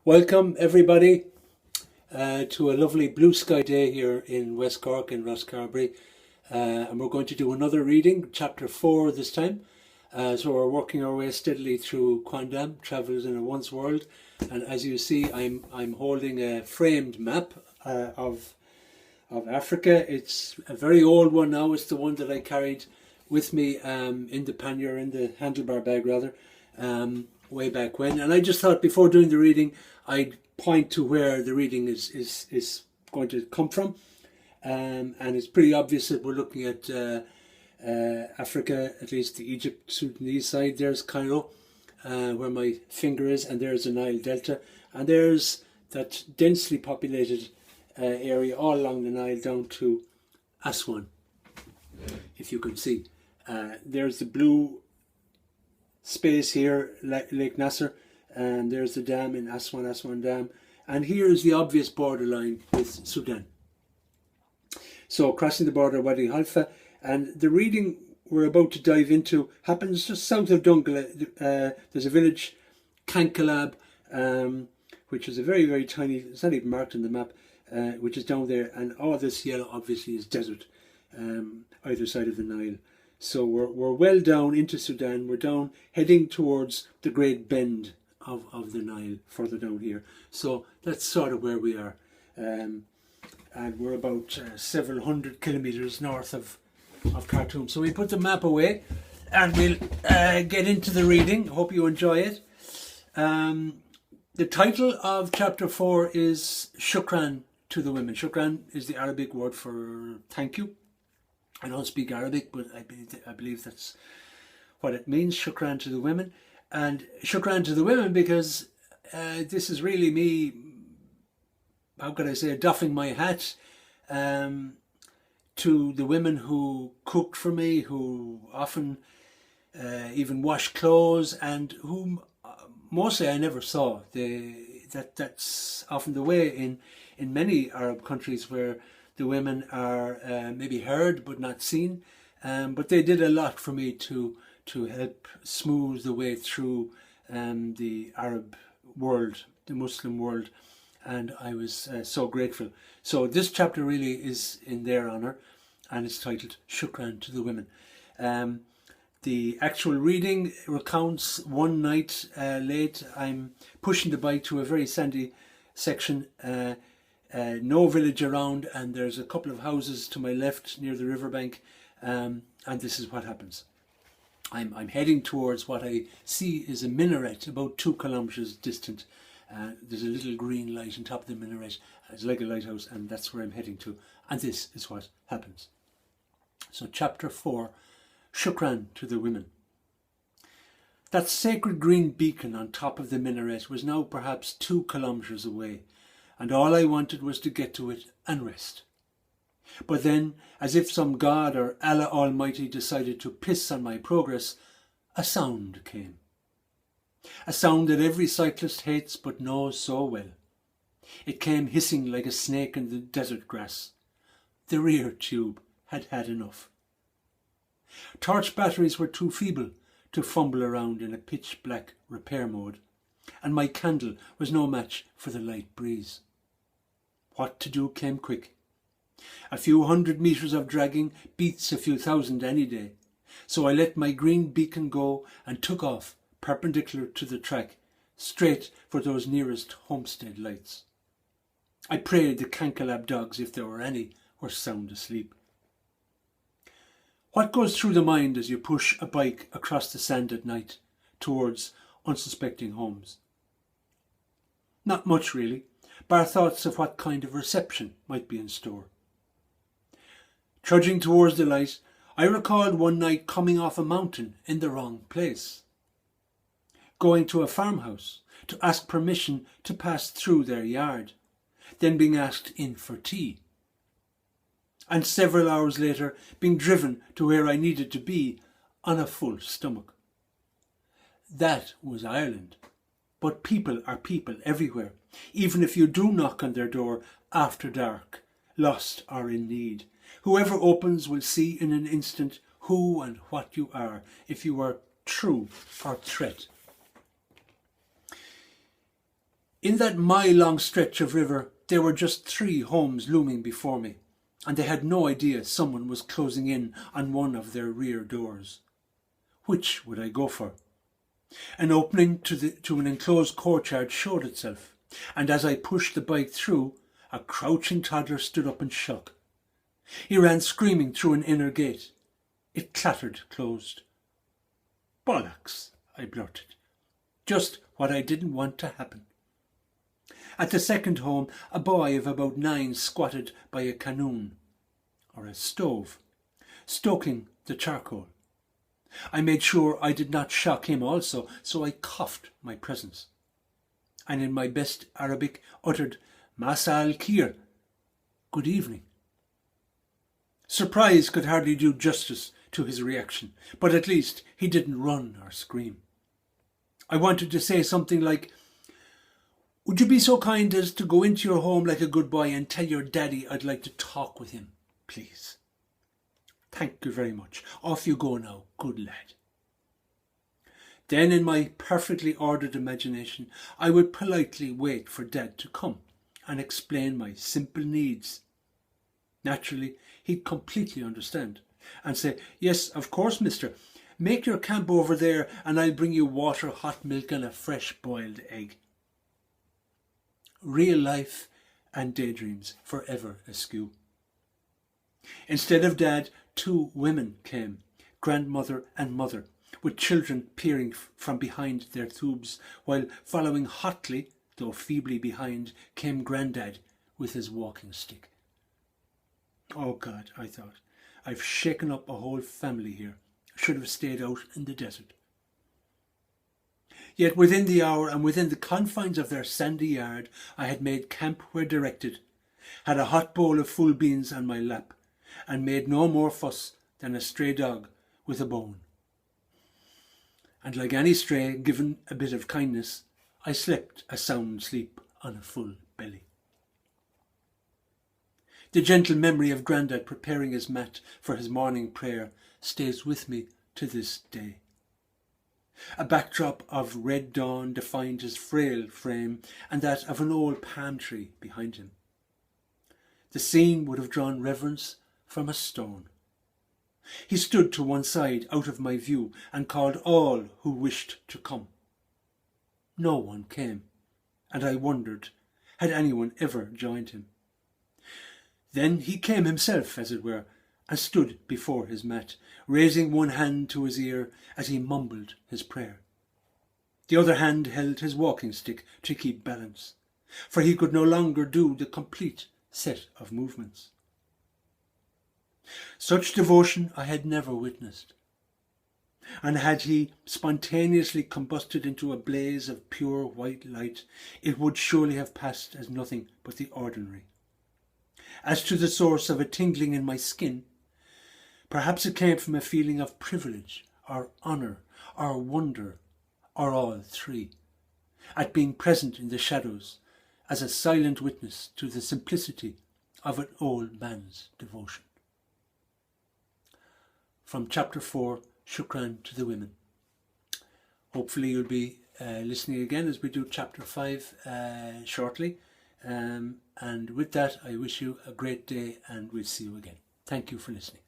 Welcome everybody to a lovely blue sky day here in West Cork in Rosscarbery, and we're going to do another reading, chapter 4 this time. So we're working our way steadily through Quandam, Travels in a Once World, and as you see I'm holding a framed map of Africa. It's a very old one now. It's the one that I carried with me in the pannier, in the handlebar bag rather, way back when. And I just thought before doing the reading I'd point to where the reading is going to come from, and it's pretty obvious that we're looking at Africa, at least the Egypt Sudanese side. There's Cairo, where my finger is, and there's the Nile Delta, and there's that densely populated area all along the Nile down to Aswan, if you can see. There's the blue space here, Lake Nasser, and there's the dam in Aswan Dam, and here is the obvious borderline with Sudan. So crossing the border, Wadi Halfa, and the reading we're about to dive into happens just south of Dungala. There's a village, Kankalab, which is a very, very tiny, it's not even marked on the map, which is down there, and all this yellow obviously is desert, either side of the Nile. So we're well down into Sudan. We're down heading towards the Great Bend of the Nile, further down here. So that's sort of where we are, and we're about several hundred kilometers north of Khartoum. So we put the map away and we'll get into the reading. Hope you enjoy it. The title of chapter 4 is Shukran to the Women. Shukran is the Arabic word for thank you. I don't speak Arabic, but I believe that's what it means, Shukran to the women. And Shukran to the women because this is really me, how could I say, doffing my hat to the women who cooked for me, who often even washed clothes, and whom mostly I never saw. That's often the way in many Arab countries where the women are maybe heard but not seen, but they did a lot for me to help smooth the way through the Arab world, the Muslim world, and I was so grateful. So this chapter really is in their honour, and it's titled Shukran to the Women. The actual reading recounts one night late. I'm pushing the bike through a very sandy section, no village around, and there's a couple of houses to my left near the riverbank, and this is what happens. I'm heading towards what I see is a minaret about 2 kilometers distant. There's a little green light on top of the minaret. It's like a lighthouse, and that's where I'm heading to, and this is what happens. So chapter 4, Shukran to the Women. That sacred green beacon on top of the minaret was now perhaps 2 kilometers away, and all I wanted was to get to it and rest. But then, as if some god or Allah Almighty decided to piss on my progress, a sound came. A sound that every cyclist hates but knows so well. It came hissing like a snake in the desert grass. The rear tube had had enough. Torch batteries were too feeble to fumble around in a pitch-black repair mode, and my candle was no match for the light breeze. What to do came quick. A few hundred meters of dragging beats a few thousand any day, so I let my green beacon go and took off perpendicular to the track, straight for those nearest homestead lights. I prayed the Kankalab dogs, if there were any, were sound asleep. What goes through the mind as you push a bike across the sand at night towards unsuspecting homes? Not much really, bar thoughts of what kind of reception might be in store. Trudging towards the light, I recalled one night coming off a mountain in the wrong place. Going to a farmhouse to ask permission to pass through their yard, then being asked in for tea. And several hours later being driven to where I needed to be on a full stomach. That was Ireland. But people are people everywhere, even if you do knock on their door after dark, lost or in need. Whoever opens will see in an instant who and what you are, if you are true or threat. In that mile-long stretch of river, there were just 3 homes looming before me, and they had no idea someone was closing in on one of their rear doors. Which would I go for? An opening to an enclosed courtyard showed itself, and as I pushed the bike through, a crouching toddler stood up in shock. He ran screaming through an inner gate. It clattered closed. "Bollocks," I blurted. Just what I didn't want to happen. At the second home, a boy of about 9 squatted by a canoon, or a stove, stoking the charcoal. I made sure I did not shock him also, so I coughed my presence, and in my best Arabic uttered "Masa al-Kir," good evening. Surprise could hardly do justice to his reaction, but at least he didn't run or scream. I wanted to say something like, "Would you be so kind as to go into your home like a good boy and tell your daddy I'd like to talk with him, please? Thank you very much. Off you go now, good lad." Then, in my perfectly ordered imagination, I would politely wait for Dad to come and explain my simple needs. Naturally, he'd completely understand and say, "Yes, of course, mister. Make your camp over there and I'll bring you water, hot milk and a fresh boiled egg." Real life and daydreams forever askew. Instead of Dad, 2 women came, grandmother and mother, with children peering from behind their tubes, while following hotly, though feebly behind, came Grandad with his walking stick. Oh God, I thought, I've shaken up a whole family here. I should have stayed out in the desert. Yet within the hour and within the confines of their sandy yard, I had made camp where directed, had a hot bowl of full beans on my lap, and made no more fuss than a stray dog with a bone. And like any stray given a bit of kindness, I slept a sound sleep on a full belly. The gentle memory of Grandad preparing his mat for his morning prayer stays with me to this day. A backdrop of red dawn defined his frail frame and that of an old palm tree behind him. The scene would have drawn reverence from a stone. He stood to one side out of my view and called all who wished to come. No one came, and I wondered, had anyone ever joined him? Then he came himself, as it were, and stood before his mat, raising one hand to his ear as he mumbled his prayer. The other hand held his walking stick to keep balance, for he could no longer do the complete set of movements. Such devotion I had never witnessed, and had he spontaneously combusted into a blaze of pure white light, it would surely have passed as nothing but the ordinary. As to the source of a tingling in my skin, perhaps it came from a feeling of privilege, or honour, or wonder, or all 3, at being present in the shadows as a silent witness to the simplicity of an old man's devotion. From Chapter 4, Shukran to the Women. Hopefully you'll be listening again as we do Chapter 5 shortly. And with that, I wish you a great day and we'll see you again. Thank you for listening.